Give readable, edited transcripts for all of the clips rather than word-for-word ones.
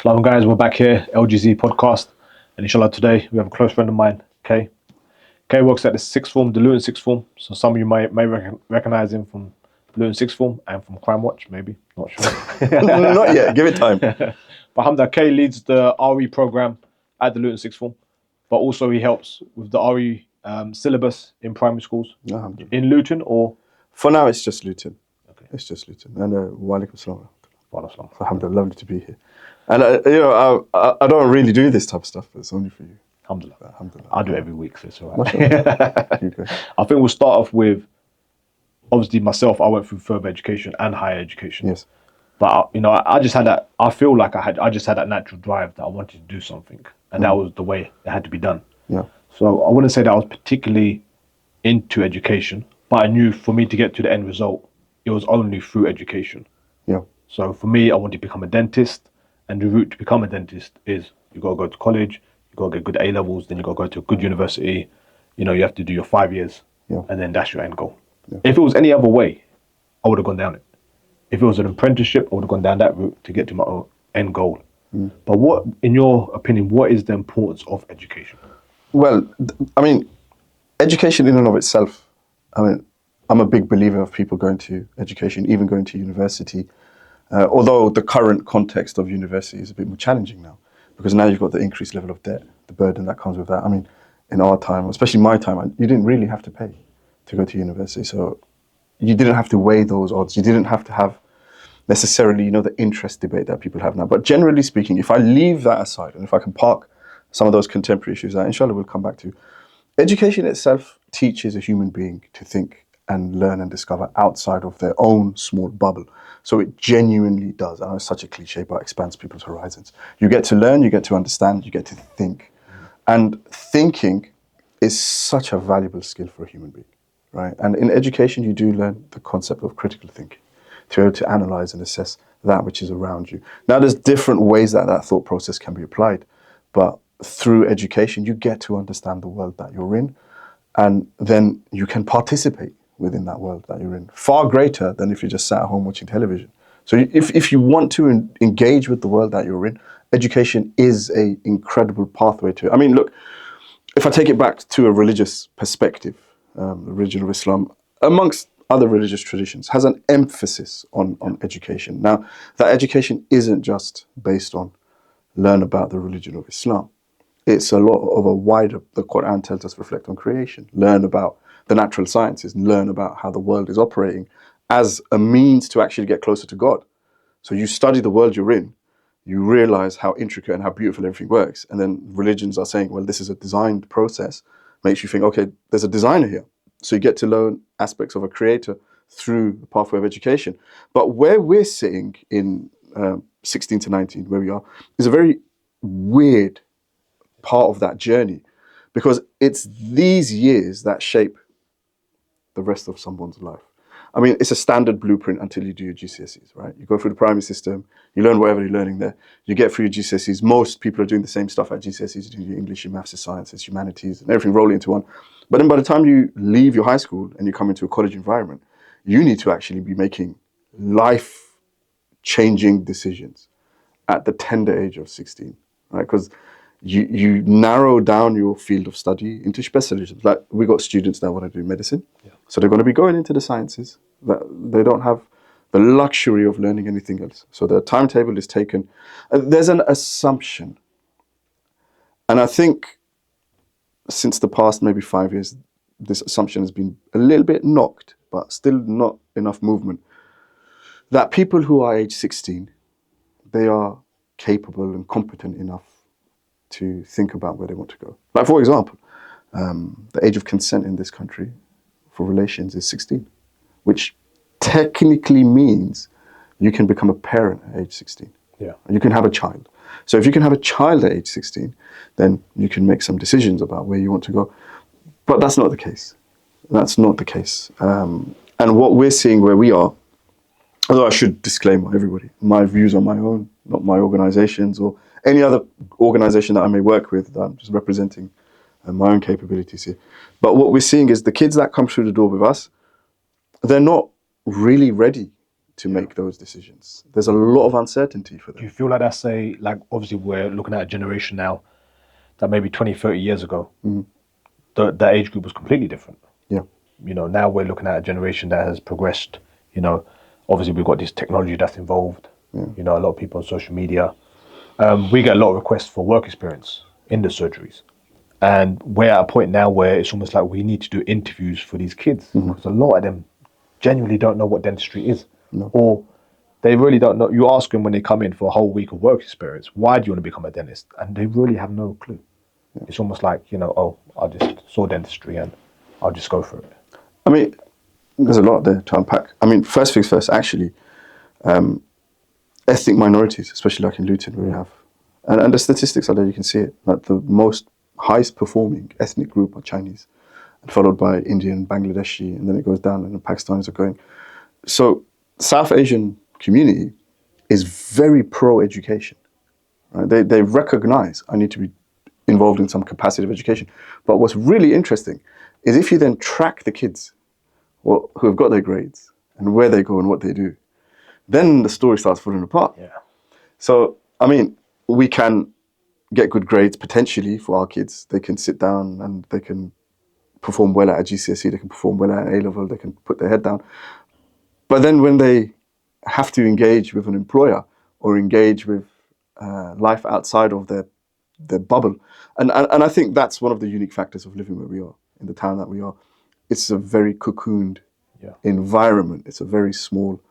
Salam guys, we're back here, LGC Podcast, and inshallah today we have a close friend of mine, Kay. Kay works at the Sixth Form, the Luton Sixth Form, so some of you may recognize him from Luton Sixth Form and from Crime Watch, maybe, not sure. Not yet, give it time. But alhamdulillah, Kay leads the RE program at the Luton Sixth Form, but also he helps with the RE syllabus in primary schools. In Luton or? For now it's just Luton. Okay. It's just Luton. And wa alaikum salam. Alhamdulillah. Lovely to be here. And I don't really do this type of stuff, but it's only for you. Alhamdulillah. I do it every week, so it's all right. Okay. I think we'll start off with, obviously myself, I went through further education and higher education. Yes. But I just had that, I feel like I just had that natural drive that I wanted to do something. And that was the way it had to be done. Yeah. So I wouldn't say that I was particularly into education, but I knew for me to get to the end result, it was only through education. Yeah. So for me, I wanted to become a dentist. And the route to become a dentist is you got to go to college, you got to get good A levels, then you got to go to a good university. You have to do your 5 years, and then that's your end goal. Yeah. If it was any other way, I would have gone down it. If it was an apprenticeship, I would have gone down that route to get to my own end goal. But what, in your opinion, what is the importance of education? Well, education in and of itself, I'm a big believer of people going to education, even going to university. Although the current context of university is a bit more challenging now, because now you've got the increased level of debt, the burden that comes with that. In our time, especially my time, you didn't really have to pay to go to university. So you didn't have to weigh those odds. You didn't have to have necessarily, the interest debate that people have now. But generally speaking, if I leave that aside, and if I can park some of those contemporary issues that inshallah we'll come back to, education itself teaches a human being to think and learn and discover outside of their own small bubble. So it genuinely does. I know it's such a cliche, but expands people's horizons. You get to learn, you get to understand, you get to think. And thinking is such a valuable skill for a human being, right? And in education, you do learn the concept of critical thinking, to be able to analyze and assess that which is around you. Now, there's different ways that thought process can be applied, but through education, you get to understand the world that you're in, and then you can participate within that world that you're in, far greater than if you just sat at home watching television. So if you want to engage with the world that you're in, education is an incredible pathway to it. Look, if I take it back to a religious perspective, the religion of Islam, amongst other religious traditions, has an emphasis on education. Now, that education isn't just based on learn about the religion of Islam. It's a lot of a wider, the Quran tells us, reflect on creation, learn about the natural sciences, and learn about how the world is operating as a means to actually get closer to God. So you study the world you're in, you realize how intricate and how beautiful everything works. And then religions are saying, well, this is a designed process, makes you think, okay, there's a designer here. So you get to learn aspects of a creator through the pathway of education. But where we're sitting in 16 to 19, where we are, is a very weird part of that journey, because it's these years that shape the rest of someone's life. It's a standard blueprint until you do your GCSEs, right? You go through the primary system, you learn whatever you're learning there, you get through your GCSEs. Most people are doing the same stuff at GCSEs, you do your English, your maths, your sciences, humanities, and everything rolling into one. But then by the time you leave your high school and you come into a college environment, you need to actually be making life-changing decisions at the tender age of 16, right? Because you narrow down your field of study into specialisms. Like, we got students that want to do medicine, so they're going to be going into the sciences. They don't have the luxury of learning anything else. So the timetable is taken. There's an assumption, and I think since the past maybe 5 years, this assumption has been a little bit knocked, but still not enough movement, that people who are age 16, they are capable and competent enough to think about where they want to go. Like, for example, the age of consent in this country for relations is 16, which technically means you can become a parent at age 16. Yeah. You can have a child. So if you can have a child at age 16, then you can make some decisions about where you want to go. But that's not the case. That's not the case. And what we're seeing where we are, although I should disclaim everybody, my views are my own, not my organizations or any other organization that I may work with. I'm just representing my own capabilities here. But what we're seeing is the kids that come through the door with us, they're not really ready to make those decisions. There's a lot of uncertainty for them. Do you feel like that's obviously we're looking at a generation now that maybe 20, 30 years ago, the age group was completely different. Yeah. Now we're looking at a generation that has progressed. Obviously we've got this technology that's involved. A lot of people on social media. We get a lot of requests for work experience in the surgeries. And we're at a point now where it's almost like we need to do interviews for these kids because a lot of them genuinely don't know what dentistry is. No. Or they really don't know. You ask them when they come in for a whole week of work experience, why do you want to become a dentist? And they really have no clue. Yeah. It's almost like, I just saw dentistry and I'll just go for it. I mean, there's a lot there to unpack. I mean, first things first, actually, ethnic minorities, especially like in Luton, where we have, and the statistics are there, you can see it, like the most highest performing ethnic group are Chinese, and followed by Indian, Bangladeshi, and then it goes down, and the Pakistanis are going. So South Asian community is very pro-education. Right? They recognize I need to be involved in some capacity of education. But what's really interesting is if you then track the kids who have got their grades and where they go and what they do, then the story starts falling apart. Yeah. So, I mean, we can get good grades potentially for our kids. They can sit down and they can perform well at a GCSE, they can perform well at an A-level, they can put their head down. But then when they have to engage with an employer or engage with life outside of their bubble, and I think that's one of the unique factors of living where we are, in the town that we are. It's a very cocooned environment. It's a very small,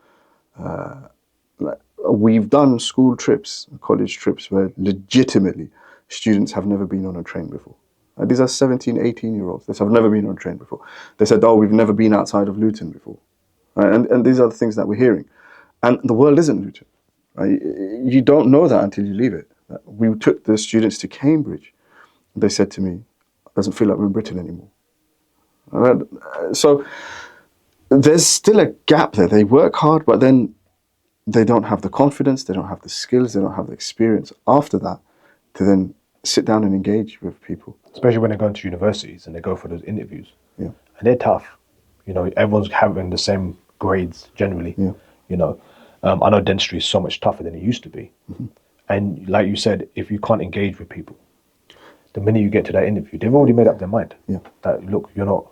we've done school trips, college trips, where legitimately students have never been on a train before. These are 17, 18-year-olds. They have never been on a train before. They said, we've never been outside of Luton before. Right? And these are the things that we're hearing. And the world isn't Luton. Right? You don't know that until you leave it. We took the students to Cambridge. They said to me, it doesn't feel like we're in Britain anymore. Right? So there's still a gap there. They work hard, but then they don't have the confidence, they don't have the skills, they don't have the experience after that to then sit down and engage with people. Especially when they go into universities and they go for those interviews. Yeah. And they're tough. Everyone's having the same grades generally. Yeah. I know dentistry is so much tougher than it used to be. Mm-hmm. And like you said, if you can't engage with people, the minute you get to that interview, they've already made up their mind. Yeah. That, look, you're not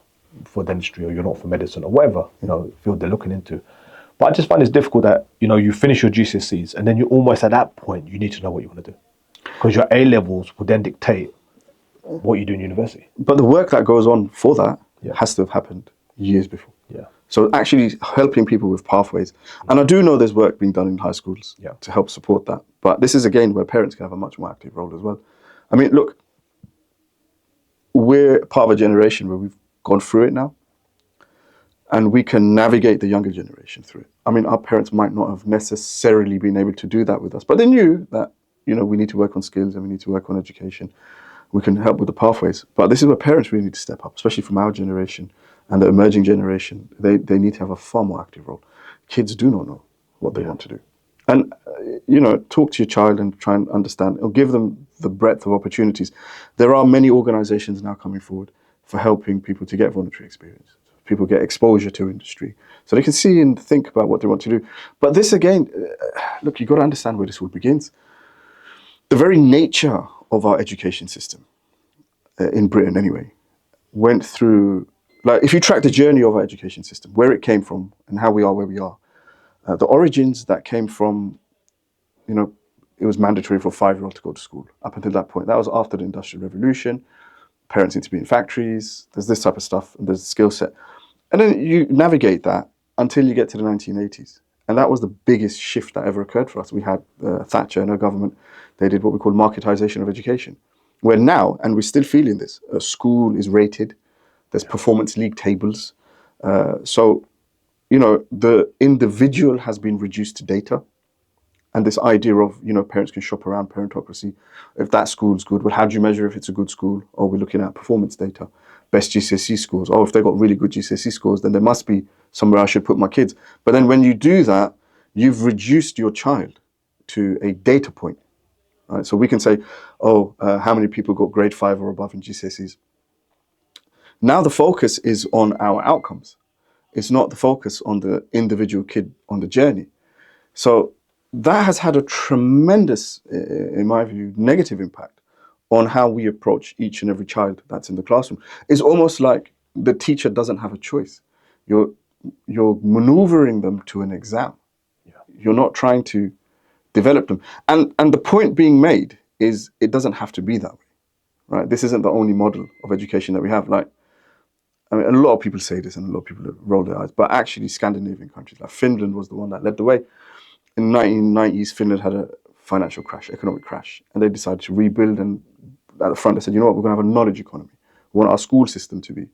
for dentistry or you're not for medicine or whatever, field they're looking into. But I just find it's difficult that, you finish your GCSEs and then you're almost at that point, you need to know what you want to do. Because your A-levels will then dictate what you do in university. But the work that goes on for that has to have happened years before. Yeah. So actually helping people with pathways. And I do know there's work being done in high schools to help support that. But this is, again, where parents can have a much more active role as well. I mean, look, we're part of a generation where we've gone through it now. And we can navigate the younger generation through it. I mean, our parents might not have necessarily been able to do that with us, but they knew that, we need to work on skills and we need to work on education. We can help with the pathways. But this is where parents really need to step up, especially from our generation and the emerging generation. They need to have a far more active role. Kids do not know what they want to do. And, talk to your child and try and understand, or give them the breadth of opportunities. There are many organizations now coming forward for helping people to get voluntary experience. People get exposure to industry so they can see and think about what they want to do. But this, again, look, you've got to understand where this all begins. The very nature of our education system, in Britain anyway, went through, like, if you track the journey of our education system, where it came from and how we are where we are, the origins that came from, it was mandatory for a 5-year-old to go to school. Up until that point, that was after the Industrial Revolution. Parents need to be in factories. There's this type of stuff, and there's a skill set. And then you navigate that until you get to the 1980s. And that was the biggest shift that ever occurred for us. We had Thatcher and her government. They did what we call marketization of education. Where now, and we're still feeling this, a school is rated. There's performance league tables. So, the individual has been reduced to data. And this idea of, parents can shop around parentocracy. If that school's good, well, how do you measure if it's a good school? Oh, we're looking at performance data. Best GCSE scores. Oh, if they've got really good GCSE scores, then there must be somewhere I should put my kids. But then when you do that, you've reduced your child to a data point. Right? So we can say, how many people got grade 5 or above in GCSEs? Now the focus is on our outcomes. It's not the focus on the individual kid on the journey. So that has had a tremendous, in my view, negative impact on how we approach each and every child that's in the classroom. It's almost like the teacher doesn't have a choice. You're maneuvering them to an exam. Yeah. You're not trying to develop them. And the point being made is it doesn't have to be that way, right? This isn't the only model of education that we have. Like, I mean, a lot of people say this and a lot of people roll their eyes, but actually Scandinavian countries, like Finland was the one that led the way. In the 1990s, Finland had a financial crash, economic crash, and they decided to rebuild. And at the front, they said, you know what, we're going to have a knowledge economy. We want our school system to be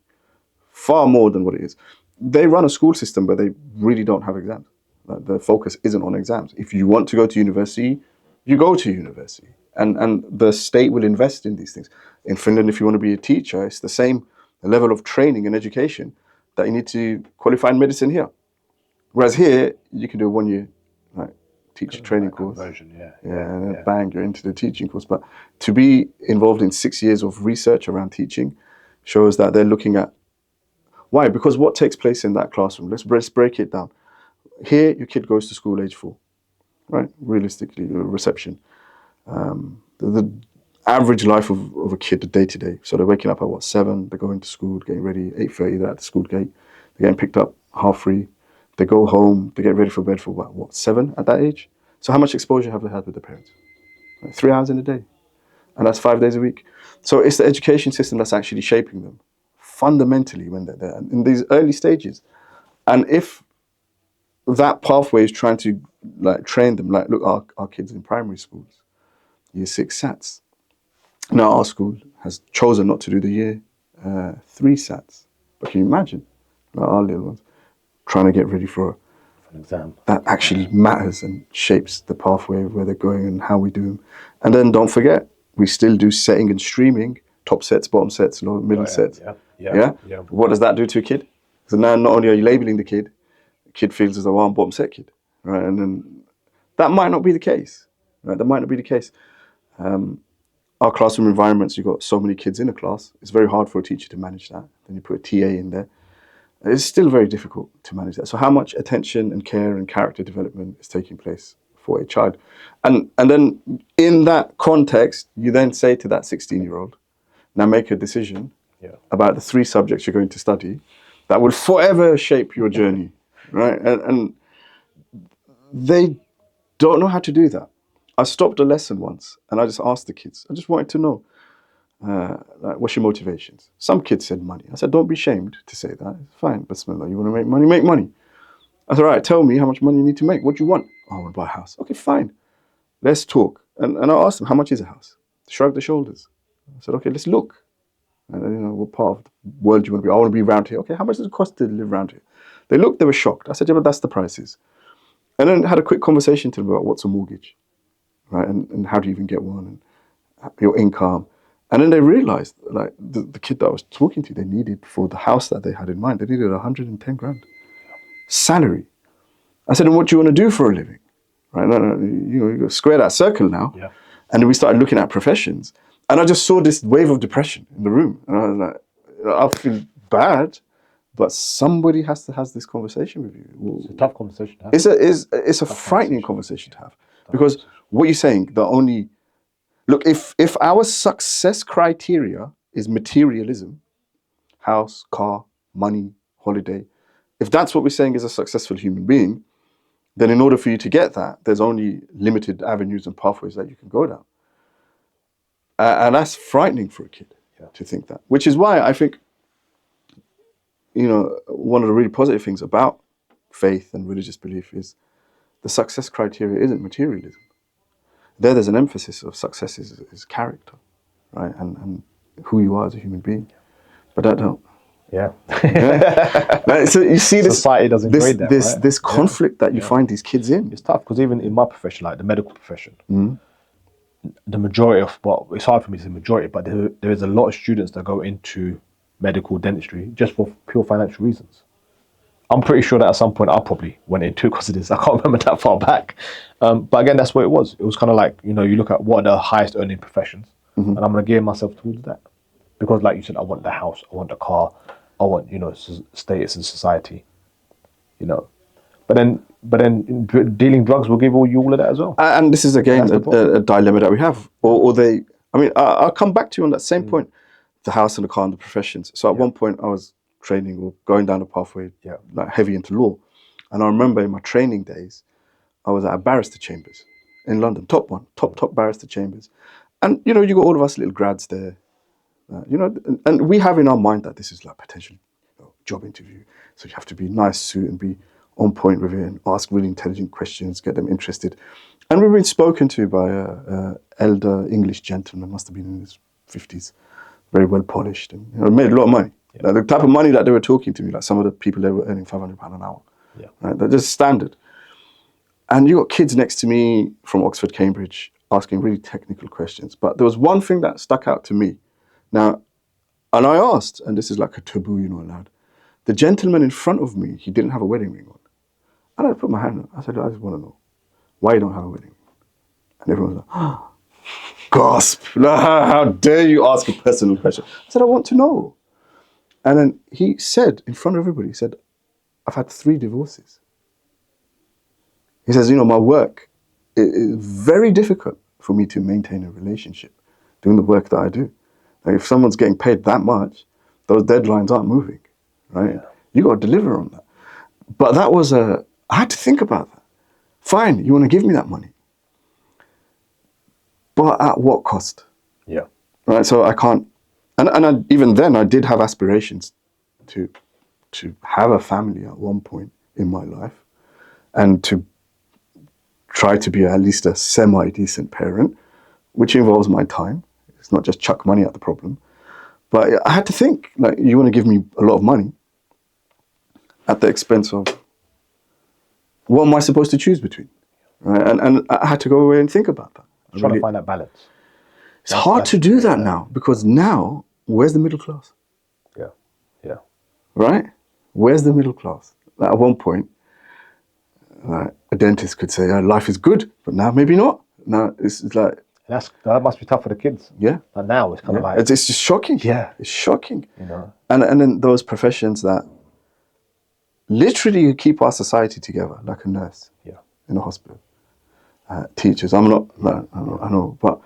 far more than what it is. They run a school system, but they really don't have exams. Like, the focus isn't on exams. If you want to go to university, you go to university. And the state will invest in these things. In Finland, if you want to be a teacher, it's the same level of training and education that you need to qualify in medicine here. Whereas here, you can do a 1 year teacher training course. Conversion, and then bang, you're into the teaching course. But to be involved in 6 years of research around teaching shows that they're looking at why? Because what takes place in that classroom? Let's break it down. Here, your kid goes to school age 4, right? Realistically, reception. The average life of a kid, the day to day. So they're waking up at 7, they're going to school, getting ready, 8:30, they're at the school gate, they're getting picked up 3:30, they go home, they get ready for bed for 7 at that age? So how much exposure have they had with their parents? 3 hours in a day. And that's 5 days a week. So it's the education system that's actually shaping them fundamentally when they're there in these early stages. And if that pathway is trying to train them, look, our kids in primary schools, year 6 SATs. Now our school has chosen not to do the year 3 SATs. But can you imagine, our little ones trying to get ready for an exam that actually matters and shapes the pathway of where they're going and how we do them. And then don't forget, we still do setting and streaming, top sets, bottom sets, middle sets. Yeah. What does that do to a kid? So now not only are you labeling the kid feels as though I'm a bottom set kid, right? And then that might not be the case, right? That might not be the case. Our classroom environments, you've got so many kids in a class, it's very hard for a teacher to manage that. Then you put a TA in there. It's still very difficult to manage that. So how much attention and care and character development is taking place for a child? And then in that context, you then say to that 16-year-old, now make a decision about the 3 subjects you're going to study that will forever shape your journey, right? And they don't know how to do that. I stopped a lesson once and I just asked the kids, I just wanted to know, what's your motivations? Some kids said money. I said, don't be ashamed to say that. It's fine, Bismillah, you want to make money, make money. I said, all right, tell me how much money you need to make. What do you want? Oh, I want to buy a house. Okay, fine. Let's talk. And I asked them, how much is a house? Shrugged their shoulders. I said, okay, let's look. And what part of the world do you want to be? I want to be around here. Okay, how much does it cost to live around here? They looked, they were shocked. I said, yeah, but that's the prices. And then had a quick conversation to them about what's a mortgage, right? And how do you even get one? And your income. And then they realized, the kid that I was talking to, they needed, for the house that they had in mind, they needed 110 grand salary. I said, and what do you want to do for a living? Right? No, you got to square that circle now. Yeah. And then we started looking at professions. And I just saw this wave of depression in the room. And I was like, I feel bad, but somebody has to have this conversation with you. It's a tough conversation to have. It's a frightening conversation to have. Because what you're saying, look, if our success criteria is materialism, house, car, money, holiday, if that's what we're saying is a successful human being, then in order for you to get that, there's only limited avenues and pathways that you can go down. And that's frightening for a kid to think that. Which is why I think, one of the really positive things about faith and religious belief is the success criteria isn't materialism. There's an emphasis of success is character, right? And who you are as a human being. But that don't. Yeah. So you see this society doesn't grade that, right? This conflict that you find these kids in. It's tough because even in my profession, like the medical profession, the majority of, it's hard for me to say majority, but there is a lot of students that go into medical dentistry just for pure financial reasons. I'm pretty sure that at some point I probably went into because of this. I can't remember that far back. But again, that's what it was. It was kind of like, you look at what are the highest earning professions, and I'm going to gear myself towards that. Because like you said, I want the house, I want the car, I want, status in society, But then dealing drugs will give you all of that as well. And this is again a dilemma that we have. Or they, I mean, I'll come back to you on that same point, the house and the car and the professions. So at one point I was training or going down a pathway, like heavy into law. And I remember in my training days, I was at a barrister chambers in London, top barrister chambers. And, you got all of us little grads there, and we have in our mind that this is like potential job interview. So you have to be nice suit and be on point with it and ask really intelligent questions, get them interested. And we've been spoken to by an elder English gentleman, must have been in his 50s, very well polished, and made a lot of money. Like the type of money that they were talking to me, like some of the people they were earning £500 an hour. Right? They're just standard. And you got kids next to me from Oxford, Cambridge, asking really technical questions. But there was one thing that stuck out to me. Now, and I asked, and this is like a taboo, lad. The gentleman in front of me, he didn't have a wedding ring on. And I put my hand up. I said, I just want to know why you don't have a wedding ring. And everyone was like, gasp. How dare you ask a personal question? I said, I want to know. And then he said, in front of everybody, he said, I've had 3 divorces. He says, my work is very difficult for me to maintain a relationship doing the work that I do. Like if someone's getting paid that much, those deadlines aren't moving, right? You got to deliver on that. But that was I had to think about that. Fine, you want to give me that money. But at what cost? Yeah. Right, so I can't, and even then I did have aspirations to have a family at one point in my life and to try to be at least a semi-decent parent, which involves my time. It's not just chuck money at the problem. But I had to think, like, you want to give me a lot of money at the expense of what am I supposed to choose between? Right? And I had to go away and think about that. Trying to find that balance. It's hard to do that now, because now, where's the middle class? Yeah. Right? Where's the middle class? Like at one point, a dentist could say, life is good, but now maybe not. Now it's like... That must be tough for the kids. Yeah. And now it's kind of like... It's just shocking. Yeah. It's shocking. And then those professions that literally keep our society together, like a nurse in a hospital. Teachers, I know, but...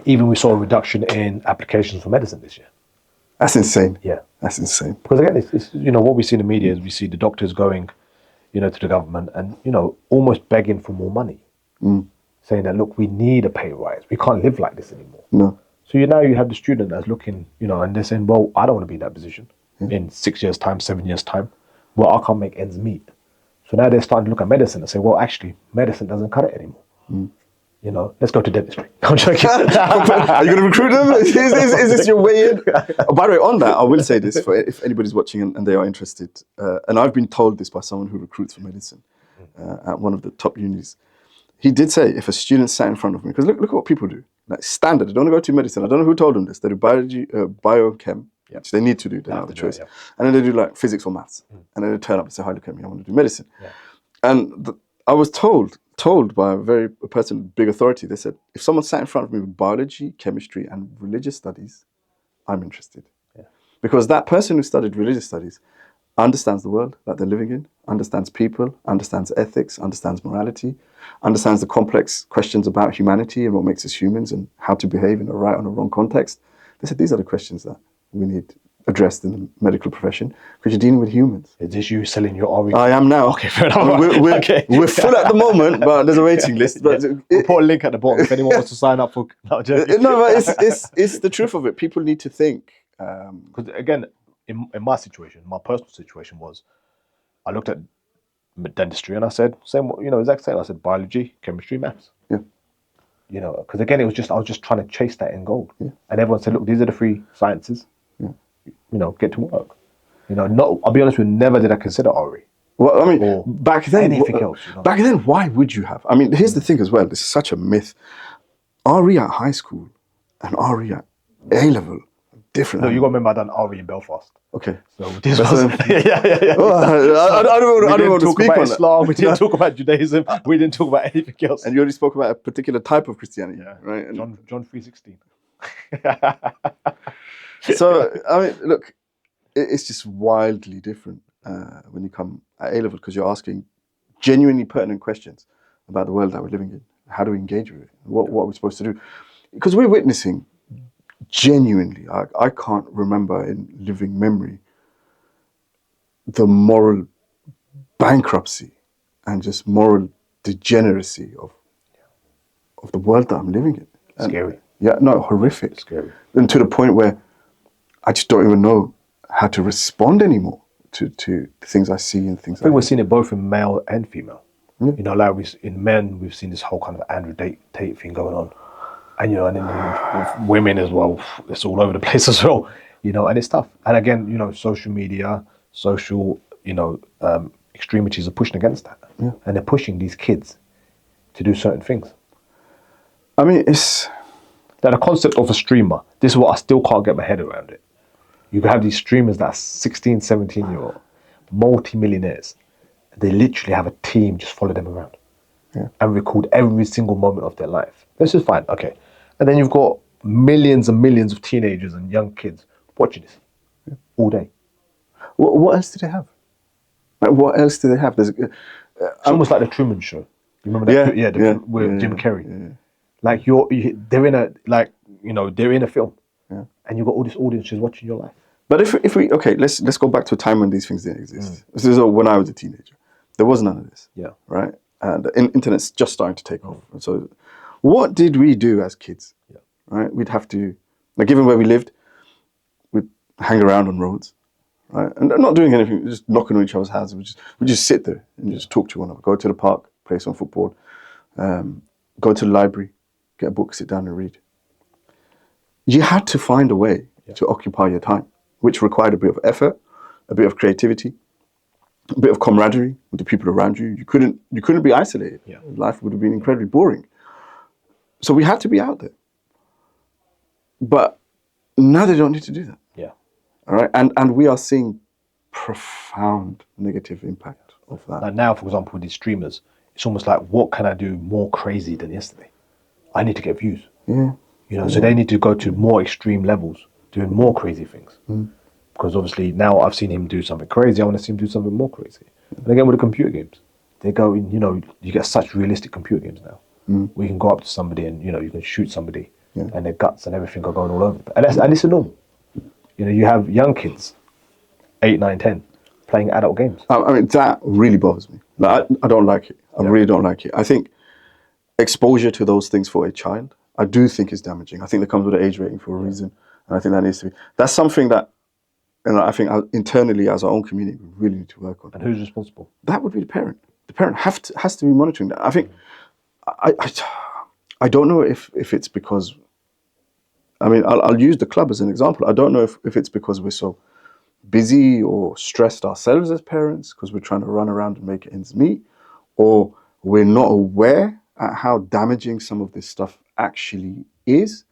Even we saw a reduction in applications for medicine this year. That's insane. Yeah. That's insane. Because again, it's what we see in the media is we see the doctors going, to the government and, almost begging for more money. Saying that, look, we need a pay rise. We can't live like this anymore. No. So you have the student that's looking, and they're saying, well, I don't want to be in that position in 6 years' time, 7 years' time. Well, I can't make ends meet. So now they're starting to look at medicine and say, well, actually, medicine doesn't cut it anymore. Let's go to dentistry. I'm joking. Are you going to recruit them? Is this your way in? Oh, by the way, on that, I will say this for if anybody's watching and they are interested. And I've been told this by someone who recruits for medicine at one of the top unis. He did say, if a student sat in front of me, because look at what people do. Like standard, they don't want to go to medicine. I don't know who told them this. They do biology, biochem, which they need to do. They don't have a choice. And then they do like physics or maths. And then they turn up and say, hi, look at me, I want to do medicine. And I was told by a person with big authority, they said, if someone sat in front of me with biology, chemistry, and religious studies, I'm interested. Because that person who studied religious studies understands the world that they're living in, understands people, understands ethics, understands morality, understands the complex questions about humanity and what makes us humans and how to behave in a right and a wrong context. They said these are the questions that we need addressed in the medical profession because you're dealing with humans. Is this you selling your RE? I am now. Okay, fair enough. We're full at the moment, but there's a waiting list. But we'll put a link at the bottom if anyone wants to sign up for... No, but it's the truth of it. People need to think. Because again, in my situation, my personal situation was, I looked at dentistry and I said, exact same. I said biology, chemistry, maths. Yeah. Because again, I was just trying to chase that end goal. Yeah. And everyone said, look, these are the 3 sciences. Yeah. Get to work. I'll be honest with you, never did I consider RE. Well, I mean, back then, anything else. Back then, why would you have? I mean, here's the thing as well. This is such a myth. RE at high school and RE at A-level, different. No, you got to remember I done RE in Belfast. Okay. So this was... yeah. Well, I don't want to speak on Islam, we didn't talk about Judaism, we didn't talk about anything else. And you only spoke about a particular type of Christianity, right? And John 3:16. So, I mean, look, it's just wildly different. when you come at A-level, because you're asking genuinely pertinent questions about the world that we're living in. How do we engage with it? What are we supposed to do? Because we're witnessing, genuinely, I can't remember in living memory the moral bankruptcy and just moral degeneracy of the world that I'm living in. And Scary. Yeah, no, horrific. Scary. And to the point where I just don't even know how to respond anymore to the things I see and things I think we're seeing it both in male and female. Yeah. You know, like in men, we've seen this whole kind of Andrew Tate thing going on. And, you know, and then with women as well, it's all over the place as well, you know, and it's tough. And again, you know, social media, extremities are pushing against that. Yeah. And they're pushing these kids to do certain things. I mean, it's... Like the concept of a streamer, this is what I still can't get my head around it. You can have these streamers that are 16, 17-year-old, multi-millionaires. They literally have a team just follow them around and record every single moment of their life. This is fine, okay. And then you've got millions and millions of teenagers and young kids watching this all day. What else do they have? Like, what else do they have? There's, it's almost like the Truman Show. You remember that? With Jim Carrey. Yeah. Like they're in a film, and you've got all this audience just watching your life. But if we let's go back to a time when these things didn't exist. This is when I was a teenager. There was none of this. Yeah. Right. And the internet's just starting to take off. And so, what did we do as kids? Yeah. Right. We'd have to, like, given where we lived, we'd hang around on roads, right, and not doing anything, just knocking on each other's houses. We just sit there and just talk to one another. Go to the park, play some football, go to the library. Get a book, sit down and read. You had to find a way to occupy your time, which required a bit of effort, a bit of creativity, a bit of camaraderie with the people around you. You couldn't be isolated. Yeah. Life would have been incredibly boring. So we had to be out there. But now they don't need to do that. Yeah. All right. And we are seeing profound negative impact of that. Like now, for example, with these streamers, it's almost like, what can I do more crazy than yesterday? I need to get views. Yeah. You know, so they need to go to more extreme levels, doing more crazy things. Because obviously now I've seen him do something crazy, I want to see him do something more crazy. And again with the computer games, they go in, you know, you get such realistic computer games now. Where you can go up to somebody and, you know, you can shoot somebody and their guts and everything are going all over. And it's normal. You know, you have young kids, 8, 9, 10, playing adult games. I mean, that really bothers me. Like, I don't like it. I really don't like it. I think exposure to those things for a child, I do think is damaging. I think that comes with an age rating for a reason. And I think that needs to be, that's something that, and I think internally as our own community, we really need to work on. And who's responsible? That would be the parent. The parent has to be monitoring that. I think, I don't know if it's because, I mean, I'll use the club as an example. I don't know if it's because we're so busy or stressed ourselves as parents, because we're trying to run around and make ends meet, or we're not aware at how damaging some of this stuff actually is.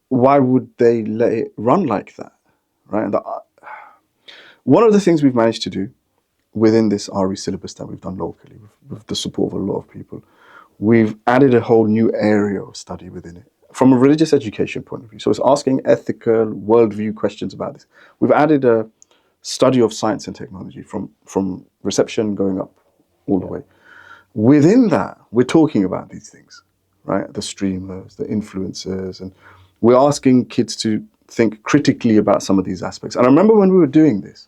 Why would they let it run like that, right? And one of the things we've managed to do within this RE syllabus that we've done locally, with the support of a lot of people, we've added a whole new area of study within it, from a religious education point of view. So it's asking ethical, worldview questions about this. We've added a study of science and technology from reception going up all the way. Within that, we're talking about these things, right? The streamers, the influencers, and we're asking kids to think critically about some of these aspects. And I remember when we were doing this,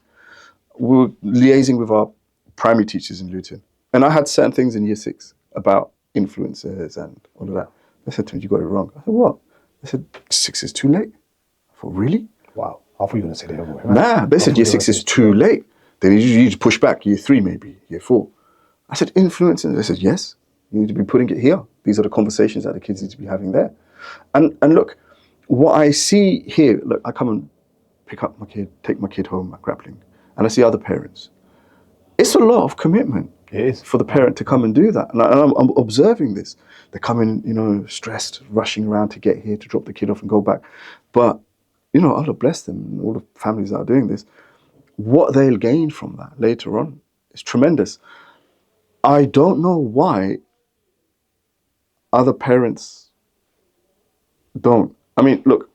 we were liaising with our primary teachers in Luton. And I had certain things in year 6 about influencers and all of that. They said to me, you got it wrong. I said, what? They said, 6 is too late. I thought, really? Wow. I thought you were going to say the other way. Nah, they said year 6 is too late. Then you need to push back year 3, maybe, year 4. I said, influencers? They said, yes, you need to be putting it here. These are the conversations that the kids need to be having there. And look, what I see here, look, I come and pick up my kid, take my kid home at grappling, and I see other parents. It's a lot of commitment. It is. For the parent to come and do that. And I'm observing this. They're coming, you know, stressed, rushing around to get here, to drop the kid off and go back. But, you know, Allah bless them, and all the families that are doing this. What they'll gain from that later on is tremendous. I don't know why other parents don't. I mean, look,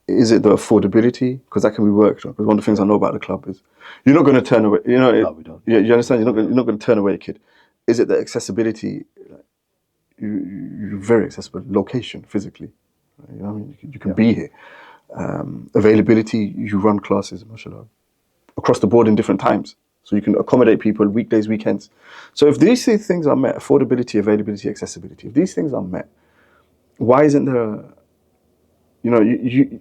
Is it the affordability? Because that can be worked on. Because one of the things I know about the club is you're not going to turn away. You know, No, we don't. You understand? You're not going to turn away a kid. Is it the accessibility? You're very accessible. Location, physically. You know what I mean? You can be here. Availability. You run classes, mashallah, across the board in different times, so you can accommodate people weekdays, weekends. So if these three things are met, affordability, availability, accessibility, if these things are met, why isn't there you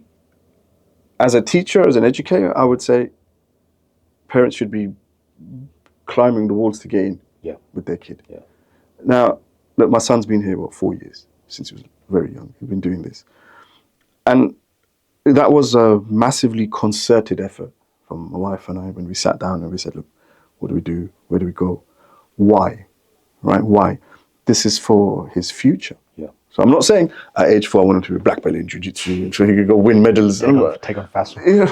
as a teacher, as an educator, I would say parents should be climbing the walls to get in with their kid. Yeah. Now, look, my son's been here, 4 years, since he was very young. He's been doing this. And that was a massively concerted effort from my wife and I when we sat down and we said, look, what do we do? Where do we go? Why? Right? Why? This is for his future. Yeah. So I'm not saying at age 4 I want him to be a black belt in jiu-jitsu so he could go win medals. Take on fast. Yeah.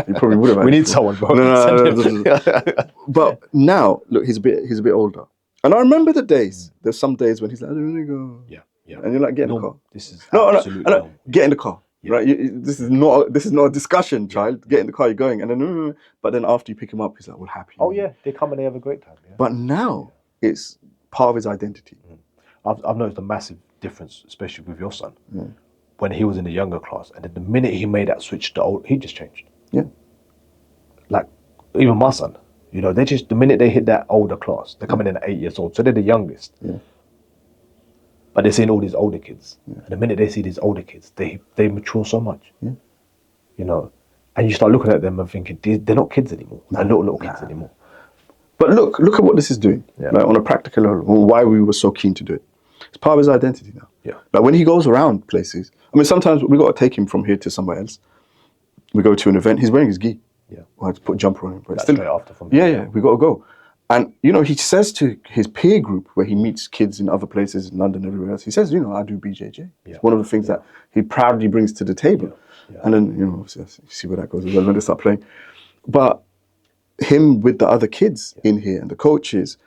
He probably would have. We need someone, bro. No. But now, look, he's a bit older. And I remember the days. There's some days when he's like, I don't want to go. Yeah. And you're like, get in the car. This is absolutely no. Get in the car. Yeah. Right? This is not a discussion, child. Get in the car, you're going. And then, but then after you pick him up, he's like, well, happy. Oh, yeah. They come and they have a great time. Yeah. But now, it's part of his identity. I've noticed a massive difference, especially with your son, when he was in the younger class. And then the minute he made that switch to old, he just changed. Yeah. Like, even my son, they just, the minute they hit that older class, they're coming in at 8 years old. So they're the youngest. Yeah. But they're seeing all these older kids. Yeah. And the minute they see these older kids, they mature so much. Yeah. And you start looking at them and thinking, they're not kids anymore. They're little kids anymore. But look at what this is doing. Yeah. Like on a practical level, why we were so keen to do it. It's part of his identity now. Yeah. Like when he goes around places, I mean, sometimes we got to take him from here to somewhere else. We go to an event, he's wearing his gi. Yeah. We have to put a jumper on him. But still, straight after from we got to go. And, he says to his peer group where he meets kids in other places in London, everywhere else, he says, I do BJJ. It's one of the things that he proudly brings to the table. Yeah. And then, obviously, you see where that goes as well when they start playing. But him with the other kids in here and the coaches,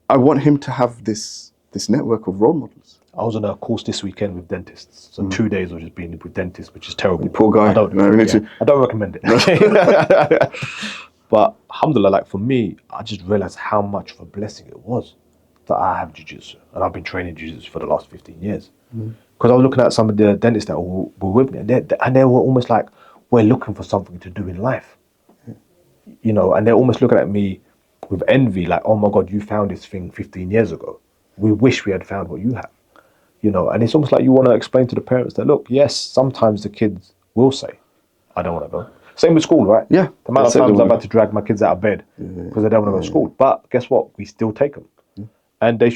I want him to have this network of role models. I was on a course this weekend with dentists. So 2 days of just being with dentists, which is terrible. You poor guy. I don't recommend it. But alhamdulillah, like for me, I just realized how much of a blessing it was that I have jiu-jitsu. And I've been training jiu-jitsu for the last 15 years. Because I was looking at some of the dentists that were with me, and they were almost like, we're looking for something to do in life. And they're almost looking at me with envy, like, oh my God, you found this thing 15 years ago. We wish we had found what you have. And it's almost like you want to explain to the parents that, look, yes, sometimes the kids will say, I don't want to go. Same with school, right? Yeah. The amount of times I've had to drag my kids out of bed because they don't want to go to school. But guess what? We still take them. And they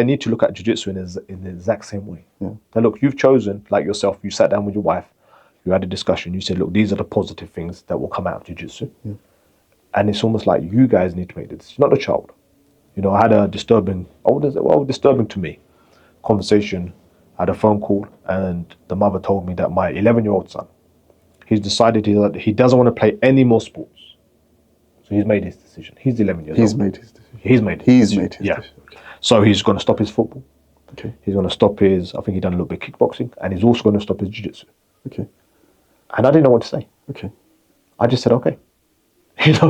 need to look at jiu-jitsu in the exact same way. Now, look, you've chosen, like yourself, you sat down with your wife, you had a discussion, you said, look, these are the positive things that will come out of jiu-jitsu. And it's almost like you guys need to make the decision, not the child. I had a disturbing to me conversation. I had a phone call, and the mother told me that my 11-year-old son, he's decided he doesn't want to play any more sports. So he's made his decision. He's 11 years old. He's made his decision. Yeah. So he's going to stop his football. Okay. He's going to stop his, I think he done a little bit of kickboxing, and he's also going to stop his jiu-jitsu. Okay. And I didn't know what to say. Okay. I just said, okay. At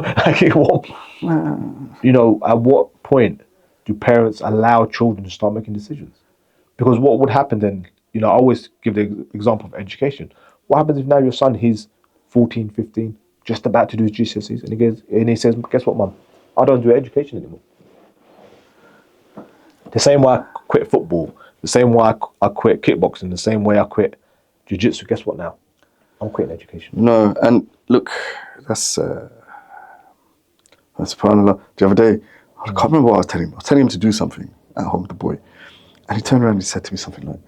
what point do parents allow children to start making decisions? Because what would happen then, I always give the example of education. What happens if now your son, he's 14, 15, just about to do his GCSEs, and he says, guess what, Mum? I don't do education anymore. The same way I quit football, the same way I quit kickboxing, the same way I quit jiu-jitsu, guess what now? I'm quitting education. No, and look, that's subhanAllah. The other day, I can't remember what I was telling him. I was telling him to do something at home, the boy. And he turned around and he said to me something like,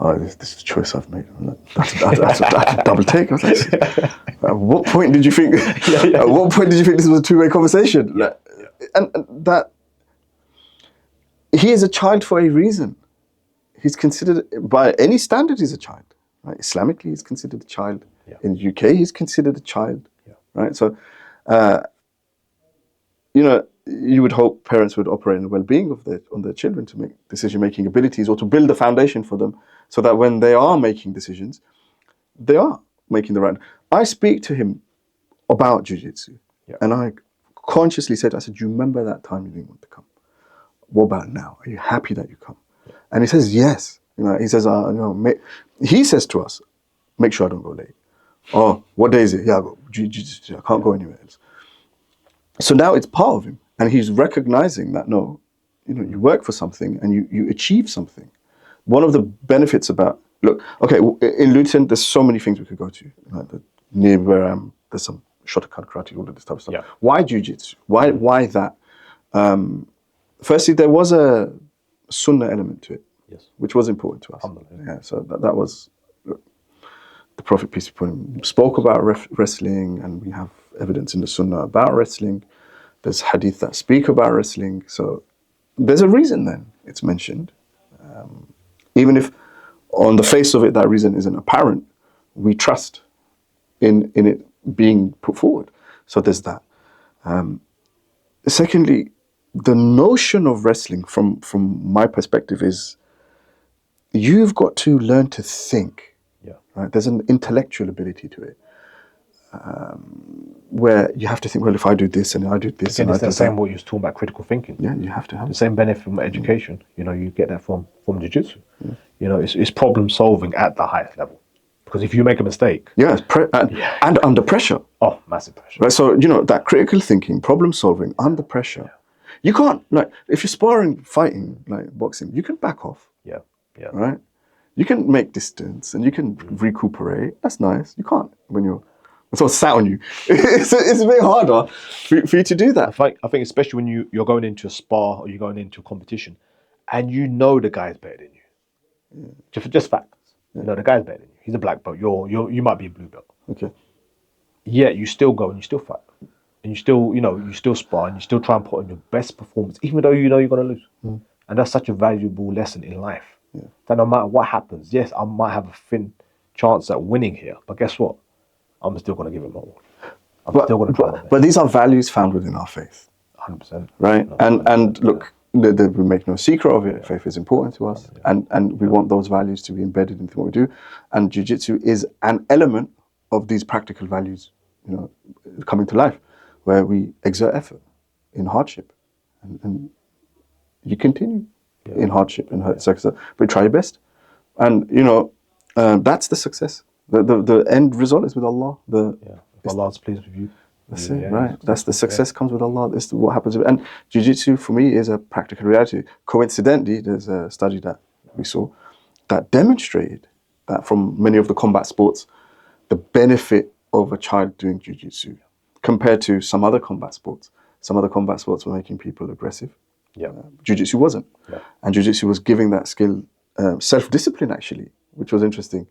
oh, this is the choice I've made. I'm like, that's a double take. I was like, at what point did you think, at what point did you think this was a two-way conversation? Like, and that, he is a child for a reason. He's considered, by any standard, he's a child. Right? Islamically, he's considered a child. Yeah. In the UK, he's considered a child. Yeah. Right? So, you would hope parents would operate in the well-being of their children to make decision-making abilities or to build a foundation for them so that when they are making decisions, they are making the right. I speak to him about jiu-jitsu, and I consciously said, I said, do you remember that time you didn't want to come? What about now? Are you happy that you come? And he says, yes. He says, he says to us, make sure I don't go late. Oh, what day is it? Yeah, I go jiu-jitsu. I can't go anywhere else. So now it's part of him, and he's recognizing that no, you work for something and you achieve something. One of the benefits about in Luton, there's so many things we could go to. Near where I am, there's some Shotokan karate, all of this type of stuff. Yeah. Why jiu-jitsu? Why that? Firstly, there was a sunnah element to it, which was important to us. Yeah, so that was the Prophet, peace be upon him, spoke about wrestling, and we have evidence in the sunnah about wrestling. There's hadith that speak about wrestling. So there's a reason then it's mentioned. Even if on the face of it that reason isn't apparent, we trust in it being put forward. So there's that. Secondly, the notion of wrestling from my perspective is you've got to learn to think. Right? There's an intellectual ability to it. Where you have to think, well, if I do this and I do this, and it's the same what you was talking about, critical thinking. Yeah, you have to have the same benefit from education. You get that from jiu-jitsu. It's problem solving at the highest level. Because if you make a mistake, and under pressure. Oh, massive pressure. Right. So that critical thinking, problem solving under pressure. You can't if you're sparring, fighting like boxing, you can back off. Yeah. Right. You can make distance and you can recuperate. That's nice. You can't when you're sort of sat on you. It's a bit harder for you to do that. I think especially when you're going into a spar or you're going into a competition, and the guy's better than you. Just facts. The guy's better than you. He's a black belt. You might be a blue belt. Okay. Yeah, you still go and you still fight, and you still you still spar and you still try and put on your best performance, even though you're going to lose. And that's such a valuable lesson in life. That no matter what happens, yes, I might have a thin chance at winning here, but guess what? I'm still going to give it my all. Still going to try my best. But these are values found within our faith. 100%. Right? And look, we make no secret of it. Faith is important to us, and we want those values to be embedded into what we do. And jiu-jitsu is an element of these practical values, coming to life, where we exert effort in hardship, and you continue in hardship and success, but try your best, and that's the success. The end result is with Allah. If Allah's pleased with you. That's it, right? That's the success comes with Allah. This is what happens. And jiu-jitsu for me is a practical reality. Coincidentally, there's a study that we saw that demonstrated that from many of the combat sports, the benefit of a child doing jiu-jitsu compared to some other combat sports. Some other combat sports were making people aggressive. Jiu-jitsu wasn't. And jiu-jitsu was giving that skill self-discipline, actually, which was interesting.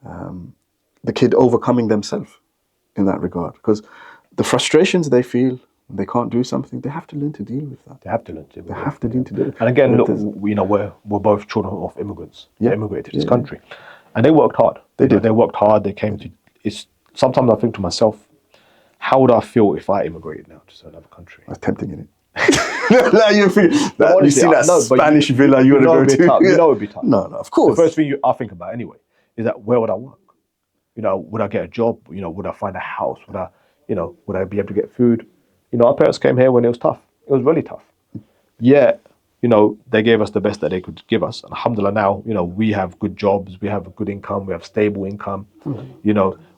The kid overcoming themselves in that regard, because the frustrations they feel when they can't do something, they have to learn to deal with that. They have to learn to deal with it. And again, look, we're both children of immigrants. They immigrated to this country, and they worked hard. They did. They worked hard. They came to. It's sometimes I think to myself, how would I feel if I immigrated now to another country? That's tempting, isn't it? You see that Spanish villa you want to go to. It'd be tough. No, of course. The first thing I think about anyway is that where would I work? Would I get a job? Would I find a house? Would I be able to get food? Our parents came here when it was tough. It was really tough. Yeah, they gave us the best that they could give us. Alhamdulillah, now, we have good jobs, we have a good income, we have stable income.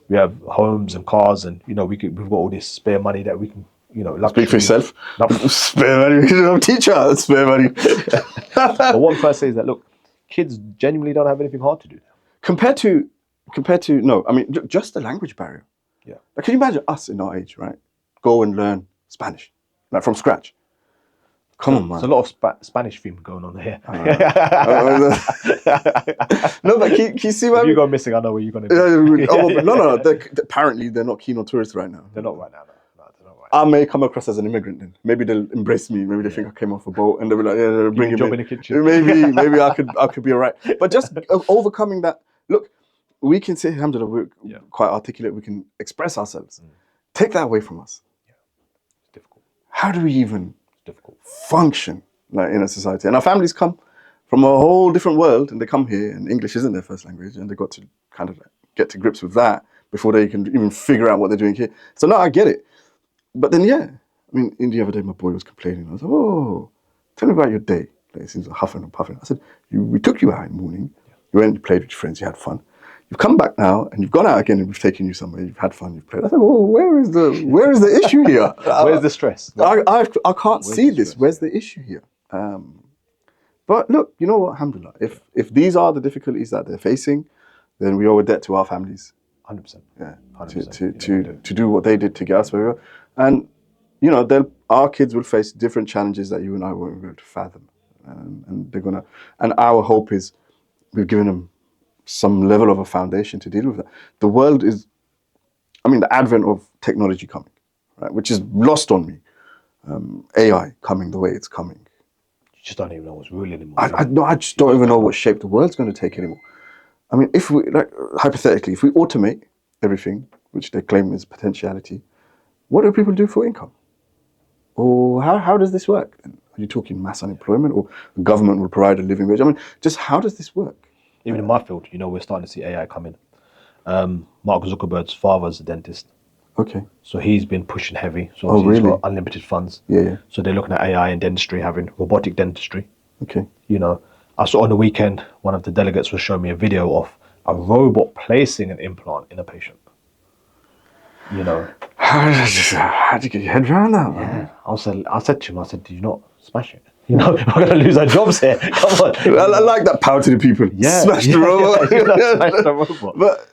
We have homes and cars, and we've got all this spare money that we can. Speak for yourself. Spare money. I'm a teacher. Spare money. But what I'm trying to say is that look, kids genuinely don't have anything hard to do. Compared to no, I mean just the language barrier. Yeah. Like, can you imagine us in our age, right? Go and learn Spanish, like from scratch. Come on, man. There's a lot of Spanish theme going on here. No, but can you see what if you go missing, I know where you're going to do. No. Apparently, they're not keen on tourists right now. They're not right now. I may come across as an immigrant then. Maybe they'll embrace me. Maybe they think I came off a boat and they'll be like, yeah, bring him job in the kitchen. Maybe I could be all right. But just overcoming that. Look, we can say, alhamdulillah, we're quite articulate. We can express ourselves. Take that away from us. Yeah, it's difficult. How do we even function like in a society? And our families come from a whole different world, and they come here, and English isn't their first language, and they got to kind of like get to grips with that before they can even figure out what they're doing here. So no, I get it. But then, yeah, I mean, the other day my boy was complaining. I was like, oh, tell me about your day. Like, he seems like huffing and puffing. I said, we took you out in the morning. You went and you played with your friends. You had fun. You've come back now and you've gone out again and we've taken you somewhere. You've had fun. You've played. I said, well, where is the issue here? Where's the stress? I can't see this. Where's the issue here? But look, you know what? Alhamdulillah. If these are the difficulties that they're facing, then we owe a debt to our families. 100%. Yeah. 100%. To do what they did to get us where we were. And, you know, our kids will face different challenges that you and I won't be able to fathom. And they're going to, and our hope is we've given them some level of a foundation to deal with that. The world is, I mean, the advent of technology coming, right, which is lost on me. AI coming the way it's coming. You just don't even know what's real anymore. I just don't even know what shape the world's going to take anymore. I mean, if we, like, hypothetically, if we automate everything, which they claim is potentiality, what do people do for income? Or how does this work? Are you talking mass unemployment, or the government will provide a living wage? I mean, just how does this work? Even in my field, you know, we're starting to see AI come in. Mark Zuckerberg's father's a dentist. Okay. So he's been pushing heavy. So he's got unlimited funds. Yeah. So they're looking at AI in dentistry, having robotic dentistry. Okay. You know, I saw on the weekend, one of the delegates was showing me a video of a robot placing an implant in a patient. You know. How do you get your head around that? Yeah. I said to him, do you not smash it? You know, we're going to lose our jobs here. Come on. I like that power to the people. Yeah. Smash the robot. Smash the robot. But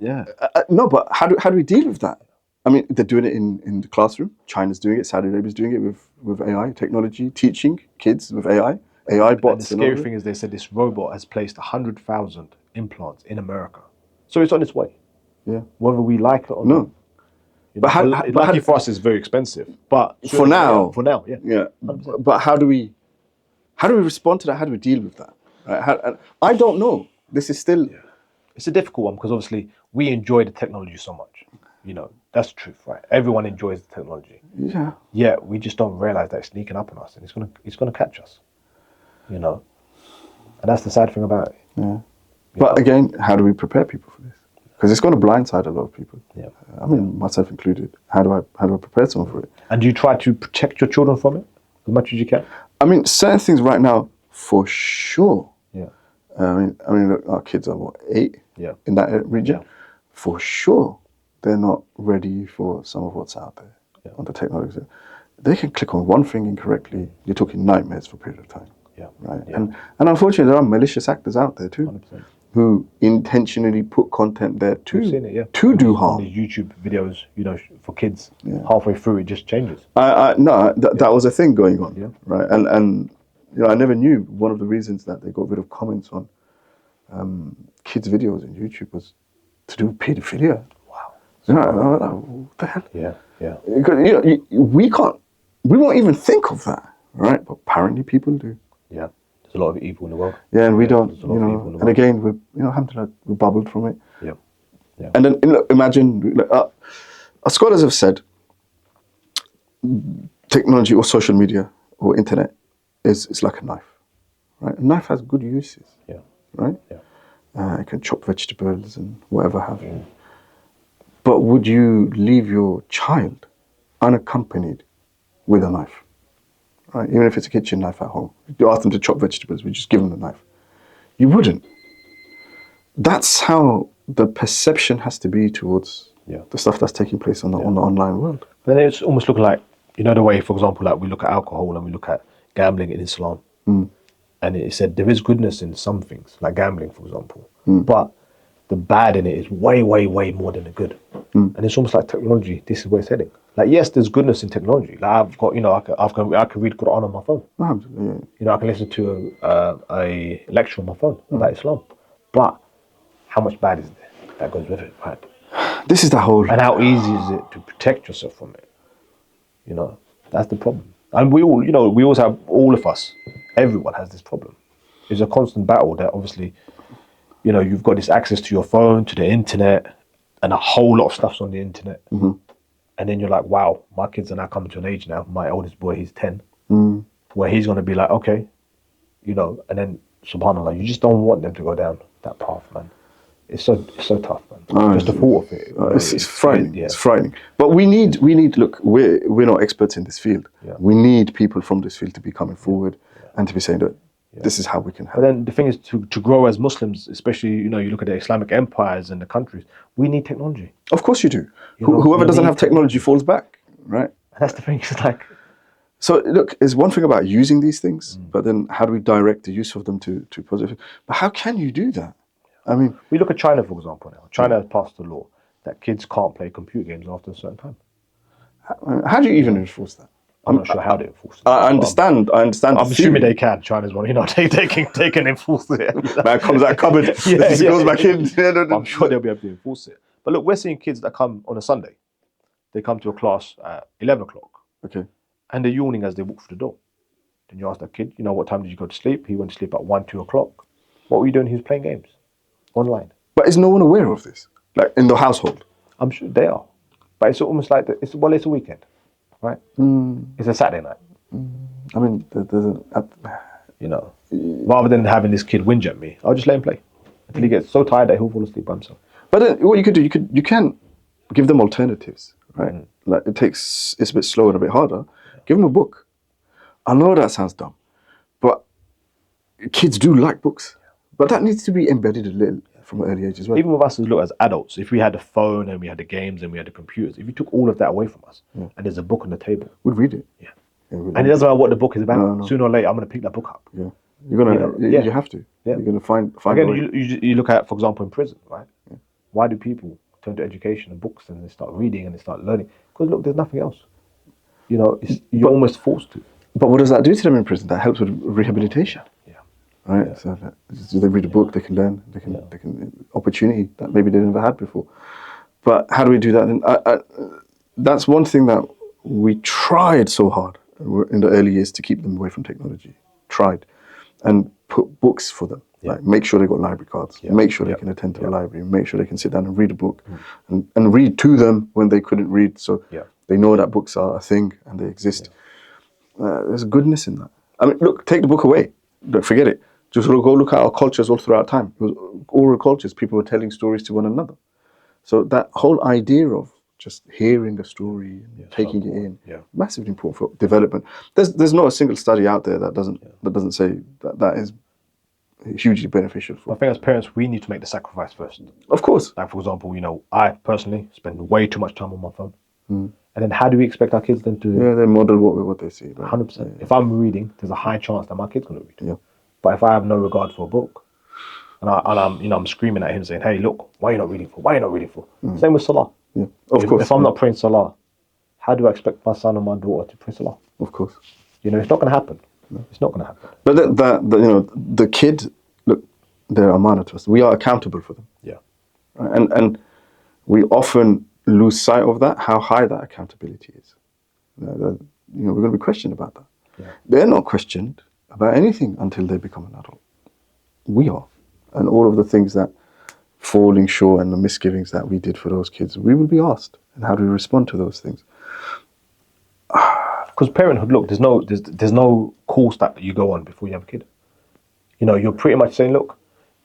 yeah. No, but how do we deal with that? I mean, they're doing it in the classroom. China's doing it. Saudi Arabia's doing it with AI technology, teaching kids with AI bots. And the scary thing is they said this robot has placed 100,000 implants in America. So it's on its way. Yeah. Whether we like it or not. No. But lucky for us, it's very expensive. But for now, yeah. Yeah. 100%. But how do we respond to that? How do we deal with that? Right? I don't know. This is still. Yeah. It's a difficult one because obviously we enjoy the technology so much. You know, that's the truth, right? Everyone enjoys the technology. Yeah. Yeah, we just don't realize that it's sneaking up on us and it's gonna catch us. You know, and that's the sad thing about it. Yeah. But again, how do we prepare people for this? Because it's going to blindside a lot of people. Yeah. I mean, myself included. How do I prepare someone for it? And do you try to protect your children from it as much as you can? I mean, certain things right now, for sure. Yeah. I mean, look, our kids are 8? Yeah. In that region. Yeah. For sure, they're not ready for some of what's out there on the technology. They can click on one thing incorrectly. You're talking nightmares for a period of time. Yeah. Right. Yeah. And unfortunately, there are malicious actors out there too. 100%. Who intentionally put content there to do harm. On these YouTube videos, you know, for kids, halfway through it just changes. That was a thing going on, yeah. Right? And you know, I never knew one of the reasons that they got rid of comments on kids' videos on YouTube was to do with paedophilia. Wow. You know, what the hell? Yeah. Because, you know, we won't even think of that, right? But apparently people do. Yeah. There's a lot of evil in the world. Yeah, and we don't, you know, and again, alhamdulillah, we bubbled from it. Yeah. And then, look, imagine, our scholars have said technology or social media or internet is like a knife, right? A knife has good uses, right? Yeah. It can chop vegetables and whatever have you. But would you leave your child unaccompanied with a knife? Right? Even if it's a kitchen knife at home. If you ask them to chop vegetables, we just give them the knife. You wouldn't. That's how the perception has to be towards the stuff that's taking place on the online world. Then it's almost looking like, you know, the way, for example, like we look at alcohol and we look at gambling in Islam. And it said there is goodness in some things, like gambling, for example. But the bad in it is way, way, way more than the good. And it's almost like technology, this is where it's heading. Like, yes, there's goodness in technology. Like, I've got, you know, I can read Quran on my phone. You know, I can listen to a lecture on my phone about Islam. But how much bad is there that goes with it, right? This is the whole... And how easy is it to protect yourself from it? You know, that's the problem. And we all, you know, we always have, all of us, everyone has this problem. It's a constant battle that obviously, you know, you've got this access to your phone, to the internet, and a whole lot of stuff's on the internet. And then you're like, wow, my kids are now coming to an age now. My oldest boy, he's 10, where he's going to be like, okay, you know, and then, subhanAllah, you just don't want them to go down that path, man. it's so tough, man. Just the thought of it. It's frightening. It's frightening. But we need. Look, we're not experts in this field. Yeah. We need people from this field to be coming forward and to be saying that this is how we can help. But then the thing is, to grow as Muslims, especially, you look at the Islamic empires and the countries, we need technology. Of course you do. Whoever doesn't have technology falls back, right? And that's the thing. It's like. So look, there's one thing about using these things, but then how do we direct the use of them to positive? But how can you do that? I mean, we look at China, for example. Now, China has passed a law that kids can't play computer games after a certain time. How do you even enforce that? I'm not sure how they enforce it. I understand. I'm assuming they can. China's one, they can enforce it. That comes out cupboard. It goes back in. I'm sure they'll be able to enforce it. But look, we're seeing kids that come on a Sunday. They come to a class at 11 o'clock. Okay. And they're yawning as they walk through the door. Then you ask that kid, what time did you go to sleep? He went to sleep at 1, 2 o'clock. What were you doing? He was playing games online. But is no one aware of this? Like in the household? I'm sure they are. But it's almost like, it's a weekend, right? It's a Saturday night. I mean, rather than having this kid whinge at me, I'll just let him play until he gets so tired that he'll fall asleep by himself. But then what you could do, you can give them alternatives, right? Like it's a bit slower and a bit harder. Give them a book. I know that sounds dumb, but kids do like books. But that needs to be embedded a little from an early age as well. Even with us as adults, if we had a phone and we had the games and we had the computers, if you took all of that away from us and there's a book on the table, we'd read it. Yeah. And it doesn't matter what the book is about. No. Sooner or later, I'm going to pick that book up. Yeah. You're gonna. You have to. Yeah. You're gonna find. Again, you look at, for example, in prison, right? Yeah. Why do people turn to education and books and they start reading and they start learning? Because look, there's nothing else. You're almost forced to. But what does that do to them in prison? That helps with rehabilitation. Yeah. Right. Yeah. So they read a book, they can learn, they can opportunity that maybe they never had before. But how do we do that? And that's one thing that we tried so hard in the early years to keep them away from technology. Tried, and put books for them. Yeah. Like make sure they got library cards. Yeah. Make sure they can attend to a library. Make sure they can sit down and read a book, and read to them when they couldn't read. So they know that books are a thing and they exist. There's goodness in that. I mean, look, take the book away. Don't forget it. Just go look at our cultures all throughout time. It was oral cultures. People were telling stories to one another. So that whole idea of just hearing a story and taking it in, massively important for development. There's not a single study out there that doesn't say that is hugely beneficial for. I think as parents, we need to make the sacrifice first. Of course. Like, for example, I personally spend way too much time on my phone. And then how do we expect our kids then to... Yeah, they model what they see. Right? 100%. Yeah. If I'm reading, there's a high chance that my kid's going to read. Yeah. But if I have no regard for a book, and I'm screaming at him saying, hey, look, why are you not reading for? Why are you not reading for? Same with Salah. Yeah, of course. If I'm not praying Salah, how do I expect my son or my daughter to pray Salah? Of course. It's not going to happen. No. It's not going to happen. But the kid, look, they're amana to us. We are accountable for them. Yeah. And we often lose sight of that, how high that accountability is. We're going to be questioned about that. Yeah. They're not questioned about anything until they become an adult. We are. And all of the things that falling short and the misgivings that we did for those kids, we will be asked. And how do we respond to those things? Because parenthood, look, there's no course that you go on before you have a kid. You're pretty much saying, look,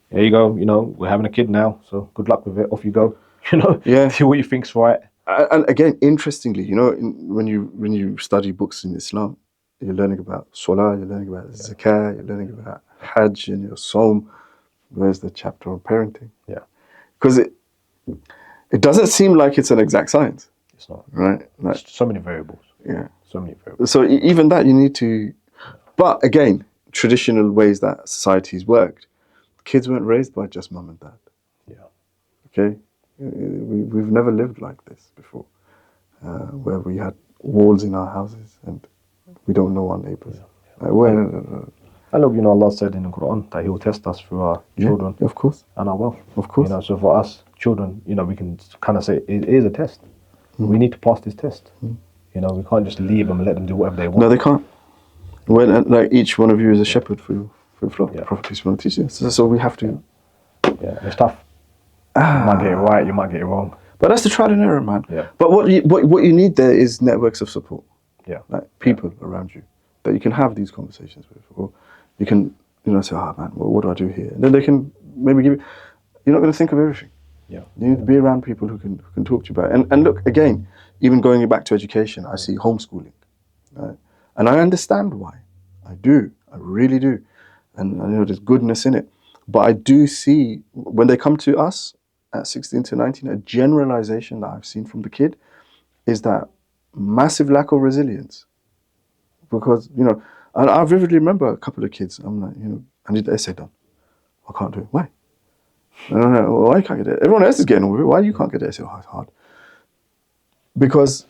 there you go, we're having a kid now, so good luck with it, off you go. See what you think's right. And again, interestingly, when you study books in Islam, you're learning about Salah, you're learning about Zakah, you're learning about Hajj and your Saum. Where's the chapter on parenting? Yeah. Because it doesn't seem like it's an exact science. It's not. Right? Like, so many variables. Yeah. So many variables. So even that you need to... But again, traditional ways that society's worked, kids weren't raised by just mum and dad. Yeah. Okay? We've never lived like this before, where we had walls in our houses and we don't know our neighbours. Yeah. And look, Allah said in the Quran that He will test us through our children, of course, and our wealth. Of course. So for us, children, we can kind of say it is a test. We need to pass this test. We can't just leave them and let them do whatever they want. No, they can't. Like each one of you is a shepherd for your flock. The Prophet is one to teach you. So we have to. Yeah, it's tough. You might get it right, you might get it wrong. But that's the trial and error, man. Yeah. But what you need there is networks of support. Yeah. Like people around you that you can have these conversations with, or you can say, man, what do I do here? And then they can maybe give you. you're not going to think of everything. Yeah. You need to be around people who can talk to you about it. And look, again, even going back to education, I see homeschooling. Right? And I understand why. I do. I really do. And I know there's goodness in it. But I do see, when they come to us at 16 to 19, a generalization that I've seen from the kid is that massive lack of resilience. Because, and I vividly remember a couple of kids, I'm like, I need the essay done. I can't do it. Why? I don't know. Why you can't get it? Everyone else is getting over it. Why you can't get the essay? Oh, it's hard. Because,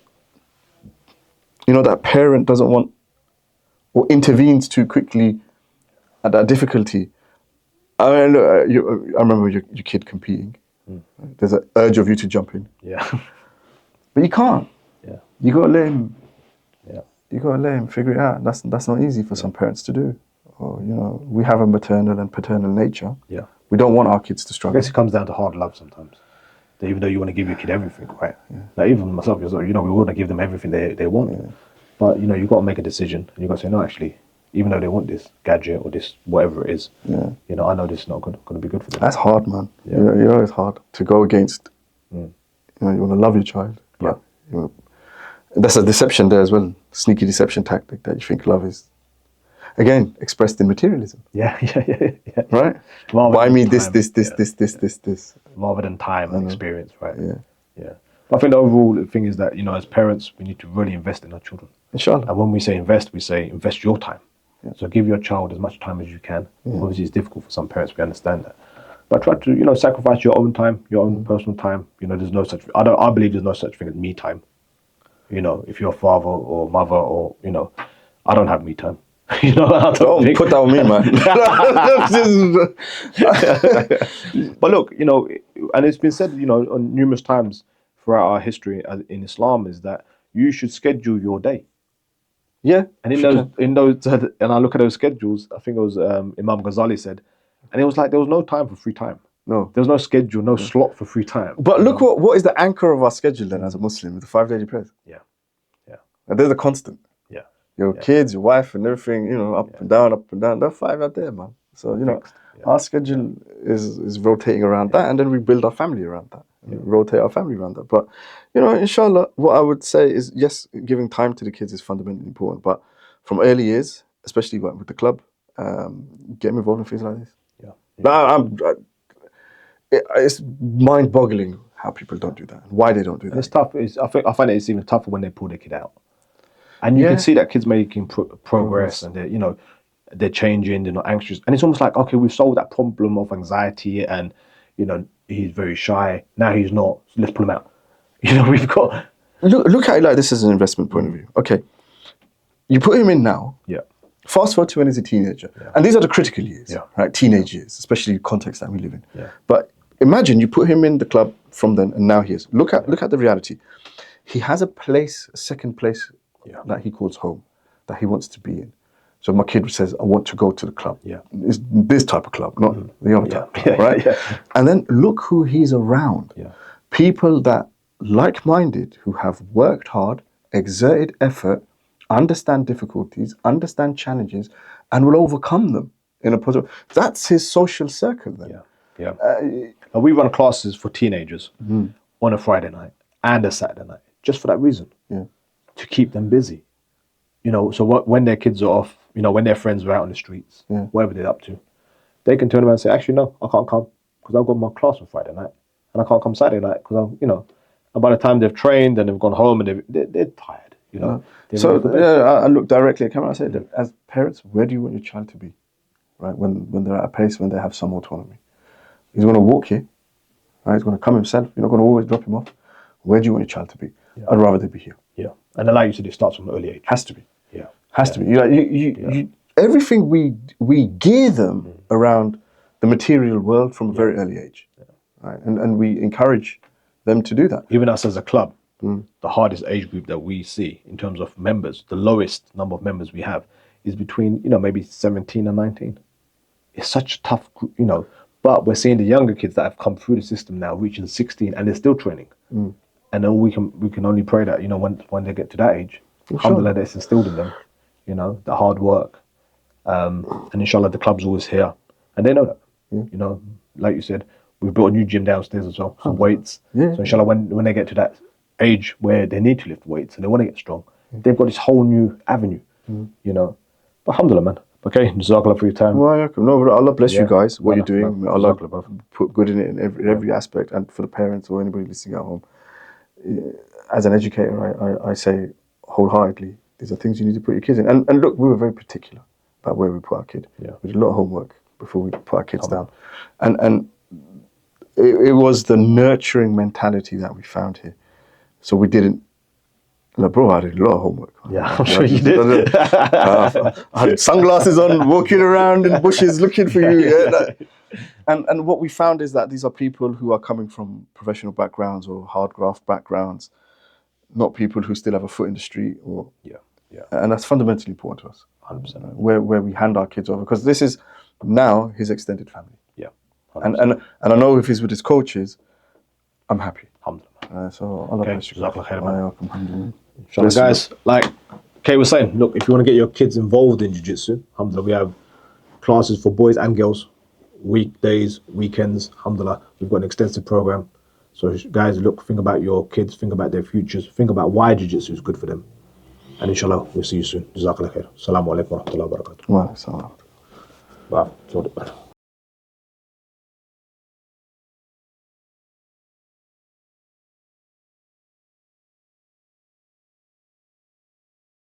that parent doesn't want or intervenes too quickly at that difficulty. I mean, look, I remember your kid competing. Right? There's an urge of you to jump in. Yeah. But you can't. Yeah. You got to let him. Yeah. You got to let him figure it out. That's not easy for some parents to do. Or, we have a maternal and paternal nature. Yeah. We don't want our kids to I struggle. guess it comes down to hard love sometimes. That even though you want to give your kid everything, right? Yeah. Like even myself, we want to give them everything they want. Yeah. But, you've got to make a decision. And you've got to say, no, actually, even though they want this gadget or this whatever it is, I know this is not going to be good for them. That's hard, man. Yeah. It's hard to go against. You want to love your child. But, that's a deception there as well. Sneaky deception tactic that you think love is. Again, expressed in materialism. Yeah. Right? Buy me this. Rather than time and experience, right? Yeah. But I think the overall thing is that, as parents, we need to really invest in our children. Inshallah. And when we say invest your time. Yeah. So give your child as much time as you can. Obviously, it's difficult for some parents, we understand that. But try to, sacrifice your own time, your own personal time. There's no such, I believe there's no such thing as me time. If you're a father or mother or, I don't have me time. Don't put that on me, man. But look, and it's been said, on numerous times throughout our history in Islam is that you should schedule your day. Yeah. And in those, and I look at those schedules, I think it was Imam Ghazali said, and it was like there was no time for free time. No. There was no schedule, no slot for free time. But look what is the anchor of our schedule then as a Muslim, the 5 daily prayers. Yeah. And they're the constant. Yeah. Your kids, your wife and everything, up and down. They're 5 out there, man. So, our schedule is rotating around that, and then we build our family around that. Rotate our family around that. But, inshallah, what I would say is, yes, giving time to the kids is fundamentally important. But from early years, especially with the club, get them involved in things like this. It's mind-boggling how people don't do that and why they don't do that. It's tough. I find it's even tougher when they pull their kid out. And you can see that kids making progress and they're changing, they're not anxious. And it's almost like, okay, we've solved that problem of anxiety and, he's very shy. Now he's not. So let's pull him out. We've got... Look at it like this as an investment point of view. Okay, you put him in now. Yeah. Fast forward to when he's a teenager. Yeah. And these are the critical years, right? Teenage years, especially the context that we live in. Yeah. But imagine you put him in the club from then and now he is. Look at the reality. He has a second place that he calls home, that he wants to be in. So my kid says, I want to go to the club. Yeah. It's this type of club, not the other type, right? And then look who he's around. Yeah. People that like-minded, who have worked hard, exerted effort, understand difficulties, understand challenges, and will overcome them in a positive... That's his social circle then. Yeah. We run classes for teenagers on a Friday night and a Saturday night, just for that reason. Yeah. To keep them busy. So when their kids are off, when their friends are out on the streets, whatever they're up to, they can turn around and say, actually, no, I can't come because I've got my class on Friday night and I can't come Saturday night because and by the time they've trained and they've gone home and they're tired, I look directly at camera and I say, as parents, where do you want your child to be, right? When they're at a place when they have some autonomy. He's going to walk here, right? He's going to come himself. You're not going to always drop him off. Where do you want your child to be? Yeah. I'd rather they be here. Yeah. And like you said, it starts from an early age. Has to be. Yeah. Has to be. You everything we gear them around the material world from a very early age. Yeah. Right? And we encourage them to do that. Even us as a club, the hardest age group that we see in terms of members, the lowest number of members we have is between, maybe 17 and 19. It's such a tough group, but we're seeing the younger kids that have come through the system now reaching 16 and they're still training. And then we can only pray that, when they get to that age, alhamdulillah, that's instilled in them, the hard work. And inshallah, the club's always here. And they know that, like you said, We've built a new gym downstairs as well, some weights. Yeah. So inshallah, when they get to that age where they need to lift weights and they want to get strong, they've got this whole new avenue, you know. But alhamdulillah, man. Okay, jazakallah for your time. Well, no, Allah bless you guys. What you're doing, Allah Jazakallah. put good in it in every aspect. And for the parents or anybody listening at home, as an educator, I say wholeheartedly, these are things you need to put your kids in. And look, we were very particular about where we put our kid. Yeah. We did a lot of homework before we put our kids down. And it was the nurturing mentality that we found here. So we didn't, like, bro, I did a lot of homework. Yeah, I'm sure you did. I had sunglasses on, walking around in bushes looking for you. Yeah, and what we found is that these are people who are coming from professional backgrounds or hard graft backgrounds, not people who still have a foot in the street. And that's fundamentally important to us. 100%. Where we hand our kids over, because this is now his extended family. Yeah. And I know if he's with his coaches, I'm happy. Alhamdulillah. So Allah bless you. Jazakallah khair, man. Alhamdulillah. Inshallah, guys, like Kay was saying, look, if you want to get your kids involved in jiu-jitsu, alhamdulillah, we have classes for boys and girls, weekdays, weekends, alhamdulillah. We've got an extensive program. So guys, look, think about your kids, think about their futures, think about why jiu-jitsu is good for them. And inshallah, we'll see you soon. Jazakallah khair. Assalamu alaikum wa rahmatullahi wa barakatuh. Wa alaikum salam. Wow,